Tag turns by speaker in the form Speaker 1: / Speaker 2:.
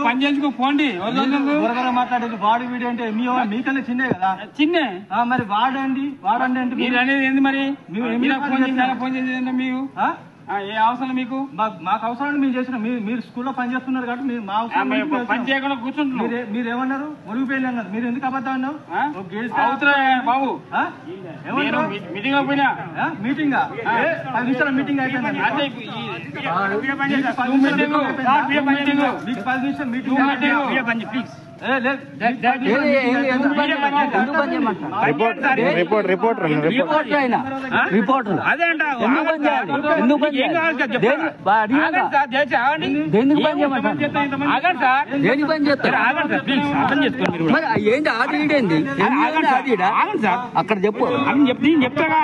Speaker 1: పని చేసుకు పోండి.
Speaker 2: మాట్లాడేది వాడు వీడు అంటే మీకన్నా చిన్నే కదా.
Speaker 1: చిన్నే
Speaker 2: మరి వాడండి అంటే
Speaker 1: మీరు అనేది ఏంది మరి? ఫోన్ చేసేది మీకు ఏ అవసరం మీకు?
Speaker 2: మాకు అవసరం మేము చేసిన మీరు స్కూల్లో పని చేస్తున్నారు కాబట్టి మా అవసరం
Speaker 1: పని చేయకుండా కూర్చుంటున్నారు.
Speaker 2: మీరు ఏమన్నారు? ఒడిగిపోయింది అన్నారు. మీరు ఎందుకు అబద్ధం అన్నావు
Speaker 1: బాబు? మీటింగ్ పోయినా
Speaker 2: మీటింగ్ 10 నిమిషాల మీటింగ్ అయిపోయింది. మీకు 10 నిమిషాలు మీటింగ్ ప్లీజ్.
Speaker 3: అక్కడ చెప్పు
Speaker 1: చెప్తాగా.